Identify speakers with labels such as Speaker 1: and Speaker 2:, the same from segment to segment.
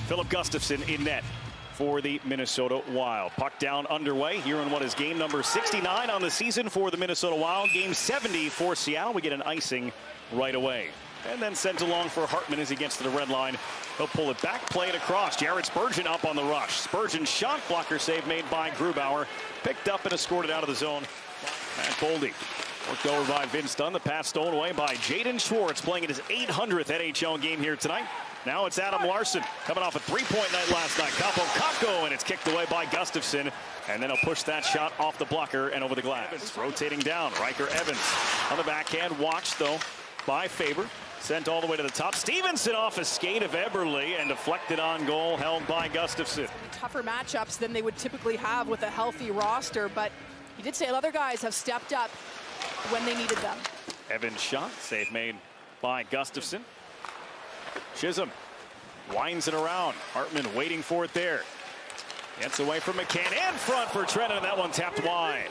Speaker 1: Filip Gustavsson in net for the Minnesota Wild. Puck down underway here in what is game number 69 on the season for the Minnesota Wild. Game 70 for Seattle. We get an icing right away. And then sent along for Hartman as he gets to the red line. He'll pull it back, play it across. Jared Spurgeon up on the rush. Spurgeon shot blocker save made by Grubauer. Picked up and escorted out of the zone. And Boldy worked over by Vince Dunn. The pass stolen away by Jaden Schwartz, playing in his 800th NHL game here tonight. Now it's Adam Larsson coming off a three-point night last night. Capo, and it's kicked away by Gustafsson. And then he'll push that shot off the blocker and over the glass. Rotating down, Riker Evans on the backhand. Watched, though, by Faber. Sent all the way to the top. Stevenson off a skate of Eberle and deflected on goal, held by Gustafsson.
Speaker 2: Tougher matchups than they would typically have with a healthy roster, but he did say other guys have stepped up when they needed them.
Speaker 1: Evans shot, save made by Gustafsson. Chisholm winds it around. Hartman waiting for it there. Gets away from McCann in front for Trenton, and that one tapped wide.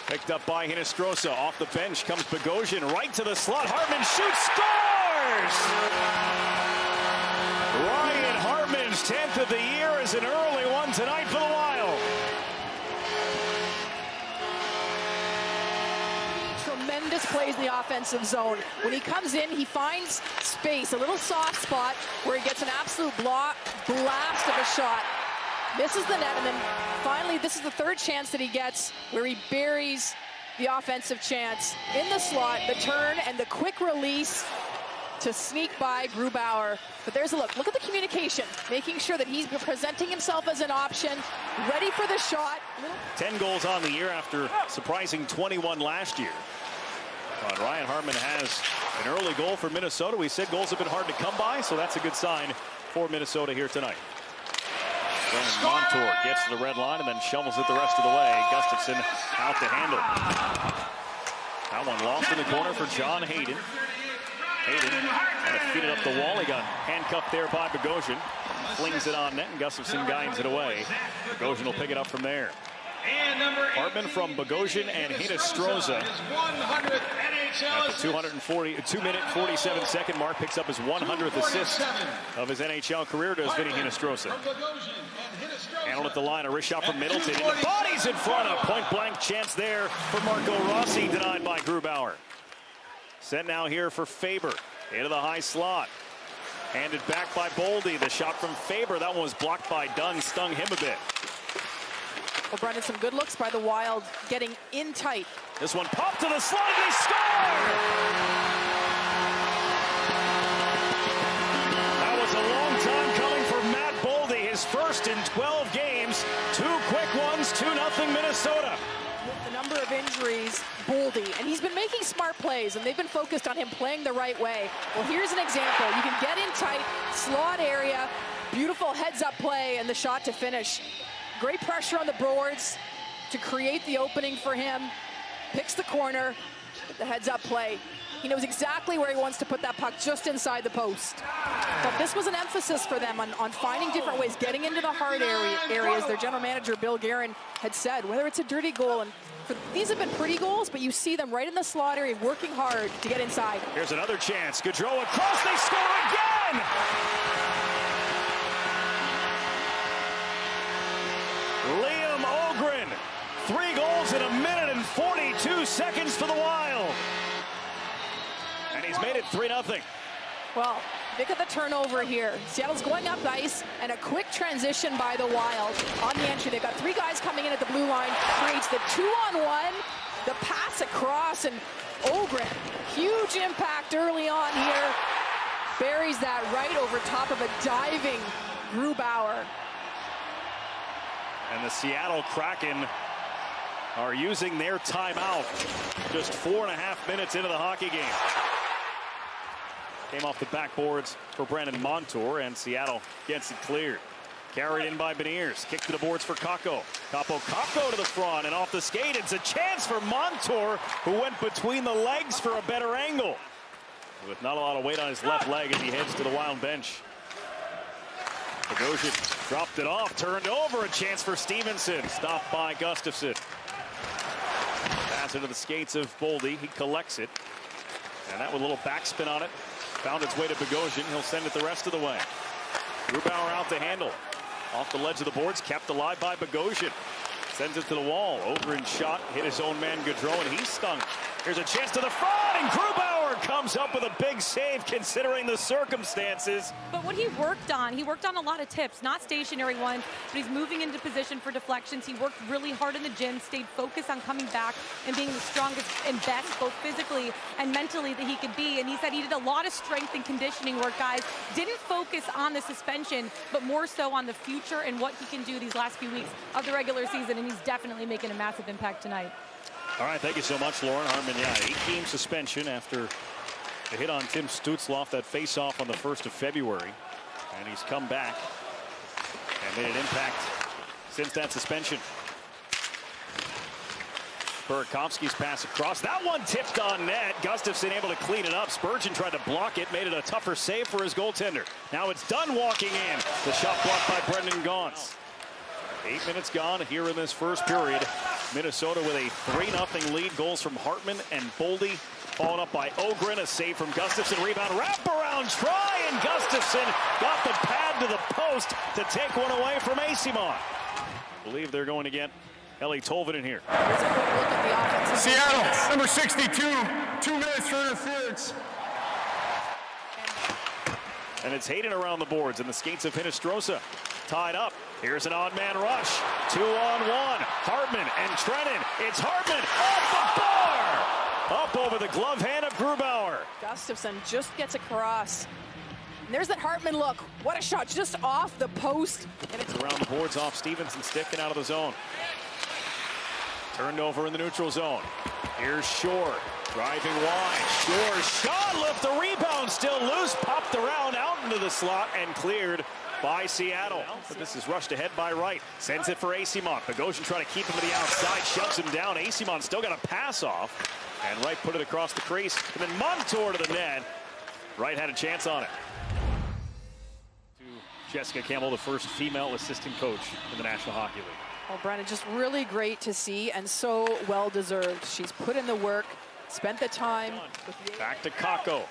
Speaker 1: Picked up by Hinostroza. Off the bench comes Bogosian right to the slot. Hartman shoots, scores! Ryan Hartman's 10th of the year is an early one tonight for the Wild.
Speaker 2: Tremendous plays in the offensive zone. When he comes in, he finds space, a little soft spot where he gets an absolute blast of a shot. Misses the net, and then finally, this is the third chance that he gets where he buries the offensive chance in the slot, the turn, and the quick release to sneak by Grubauer. But there's a look. Look at the communication, making sure that he's presenting himself as an option, ready for the shot.
Speaker 1: 10 goals on the year after surprising 21 last year. But Ryan Hartman has an early goal for Minnesota. We said goals have been hard to come by, so that's a good sign for Minnesota here tonight. Montour gets to the red line and then shovels it the rest of the way. Gustafsson out to handle. That one lost in the corner for John Hayden. Hayden trying to feed it up the wall. He got handcuffed there by Bogosian. Flings it on net, and Gustafsson guides it away. Bogosian will pick it up from there. Hartman from Bogosian and Hinostroza. At the 2-minute 47-second mark, picks up his 100th assist of his NHL career, does Vinny Hinostroza. Handled at the line, a wrist shot from Middleton. And the body's in front of point-blank chance there for Marco Rossi, denied by Grubauer. Sent now here for Faber, into the high slot. Handed back by Boldy. The shot from Faber, that one was blocked by Dunn, stung him a bit.
Speaker 2: Well, Brendan, some good looks by the Wild, getting in tight.
Speaker 1: This one popped to the slot, and they score! That was a long time coming for Matt Boldy. His first in 12 games. 2 quick ones, 2-0 Minnesota.
Speaker 2: With the number of injuries, Boldy, and he's been making smart plays, and they've been focused on him playing the right way. Well, here's an example. You can get in tight, slot area, beautiful heads-up play, and the shot to finish. Great pressure on the boards to create the opening for him. Picks the corner, the heads-up play. He knows exactly where he wants to put that puck, just inside the post. But this was an emphasis for them on finding different ways, getting into the hard areas. Their general manager, Bill Guerin, had said, whether it's a dirty goal, and these have been pretty goals, but you see them right in the slot area, working hard to get inside.
Speaker 1: Here's another chance. Gaudreau across, they score again! Liam Ogren, 3 goals in 1 minute and 42 seconds for the Wild. And he's made it 3-0.
Speaker 2: Well, look at the turnover here. Seattle's going up ice, and a quick transition by the Wild on the entry. They've got 3 guys coming in at the blue line, creates the 2-on-1, the pass across, and Ogren, huge impact early on here, buries that right over top of a diving Grubauer.
Speaker 1: And the Seattle Kraken are using their timeout just 4.5 minutes into the hockey game. Came off the backboards for Brandon Montour, and Seattle gets it cleared. Carried in by Beniers. Kick to the boards for Kakko. Kakko to the front, and off the skate. It's a chance for Montour, who went between the legs for a better angle. With not a lot of weight on his left leg as he heads to the Wild bench. Bogosian dropped it off, turned over, a chance for Stevenson. Stopped by Gustafsson. Pass into the skates of Boldy. He collects it. And that with a little backspin on it. Found its way to Bogosian. He'll send it the rest of the way. Grubauer out to handle. Off the ledge of the boards, kept alive by Bogosian. Sends it to the wall. Ogren shot, hit his own man Gaudreau, and he's stung. Here's a chance to the front, and Grubauer comes up with a big save considering the circumstances.
Speaker 3: But what he worked on a lot of tips, not stationary ones, but he's moving into position for deflections. He worked really hard in the gym, stayed focused on coming back and being the strongest and best, both physically and mentally, that he could be. And he said he did a lot of strength and conditioning work, guys. Didn't focus on the suspension, but more so on the future and what he can do these last few weeks of the regular season. And he's definitely making a massive impact tonight.
Speaker 1: All right, thank you so much, Lauren Hartman. Yeah, 8-game suspension after the hit on Tim Stützle, that face-off on the 1st of February. And he's come back and made an impact since that suspension. Burakovsky's pass across. That one tipped on net. Gustavsson able to clean it up. Spurgeon tried to block it, made it a tougher save for his goaltender. Now it's Dunn walking in. The shot blocked by Brendan Gaunce. 8 minutes gone here in this first period. Minnesota with a 3-0 lead. Goals from Hartman and Boldy, followed up by Ogren. A save from Gustavsson. Rebound, wraparound try, and Gustavsson got the pad to the post to take one away from Eyssimont. I believe they're going to get Eeli Tolvanen here.
Speaker 2: Here's a quick look at the offense.
Speaker 4: Seattle, number 62, 2 minutes for interference.
Speaker 1: And it's Hayden around the boards, and the skates of Hinostroza tied up. Here's an odd man rush. 2-on-1. Hartman and Trennan. It's Hartman off the bar. Up over the glove hand of Grubauer.
Speaker 2: Gustavsson just gets across. And there's that Hartman look. What a shot, just off the post. And it's
Speaker 1: around the boards off Stevenson, sticking out of the zone. Turned over in the neutral zone. Here's Shore. Driving wide. Shore shot, lift the rebound, still loose. Popped around out into the slot and cleared by Seattle. But this is rushed ahead by Wright. Sends it for Eyssimont. Bogosian trying to keep him to the outside. Shoves him down. Eyssimont still got a pass off. And Wright put it across the crease. And then Montour to the net. Wright had a chance on it. To Jessica Campbell, the first female assistant coach in the National Hockey League.
Speaker 2: Well, Brennan, just really great to see and so well-deserved. She's put in the work, spent the time.
Speaker 1: Back to Kakko.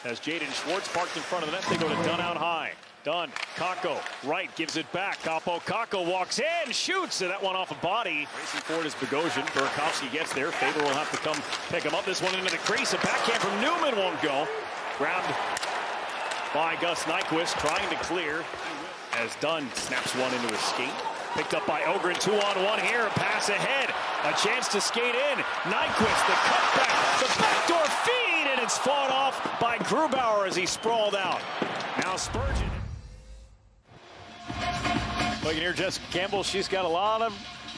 Speaker 1: As Jaden Schwartz parked in front of the net, they go to Dunn out high. Dunn, Kakko, Wright gives it back. Kakko walks in, shoots, and that one off a body. Racing forward is Bogosian. Burakovsky gets there. Faber will have to come pick him up. This one into the crease. A backhand from Newman won't go. Grabbed by Gus Nyquist, trying to clear as Dunn snaps one into his skate. Picked up by Ogren, 2-on-1 here. Pass ahead. A chance to skate in. Nyquist, the cutback, the backdoor feed, and it's fought off by Grubauer as he sprawled out. Now Spurgeon. Well, you can hear Jessica Campbell. She's got a lot of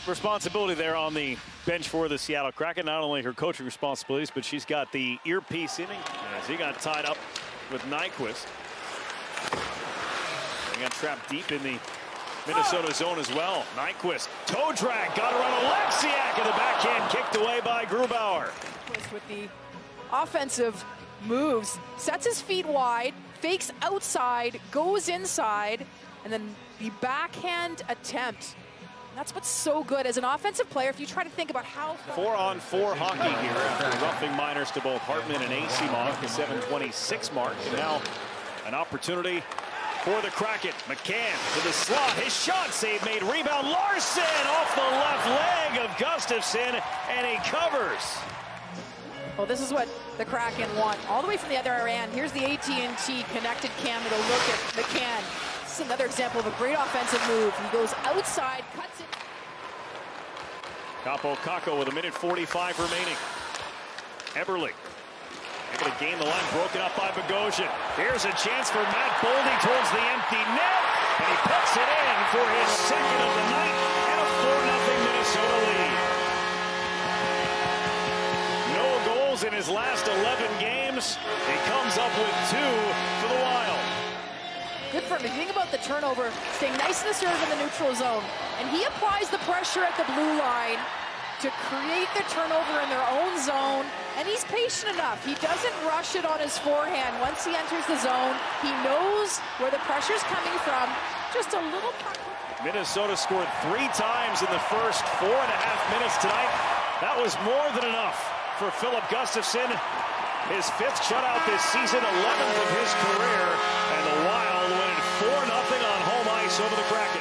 Speaker 1: responsibility there on the bench for the Seattle Kraken. Not only her coaching responsibilities, but she's got the earpiece inning as he got tied up with Nyquist. He got trapped deep in the Minnesota zone as well. Nyquist, toe drag, got around Oleksiak, and the backhand kicked away by Grubauer.
Speaker 2: With the offensive moves, sets his feet wide, fakes outside, goes inside, and then the backhand attempt. That's what's so good as an offensive player. If you try to think about how
Speaker 1: 4-on-4 hockey here after roughing minors to both Hartman and Eyssimont, the 7:26 mark, and now an opportunity for the Kraken. McCann to the slot. His shot save made. Rebound. Larson off the left leg of Gustavsson, and he covers.
Speaker 2: Well, this is what the Kraken want. All the way from the other end. Here's the AT&T connected camera to look at McCann. This is another example of a great offensive move. He goes outside, cuts it.
Speaker 1: Kakko with 1:45 remaining. Eberle able to gain the line, broken up by Bogosian. Here's a chance for Matt Boldy towards the empty net, and he puts it in for his second of the night and a 4-0 Minnesota lead. No goals in his last 11 games. He comes up with 2 for the Wild.
Speaker 2: Good for him. If you think about the turnover, staying nice in the serve in the neutral zone, and he applies the pressure at the blue line to create the turnover in their own zone, and he's patient enough. He doesn't rush it on his forehand. Once he enters the zone, he knows where the pressure's coming from. Just a little puck.
Speaker 1: Minnesota scored 3 times in the first 4.5 minutes tonight. That was more than enough for Filip Gustavsson his 5th shutout this season, 11th of his career, and the Wild win it 4-0 on home ice over the Kraken.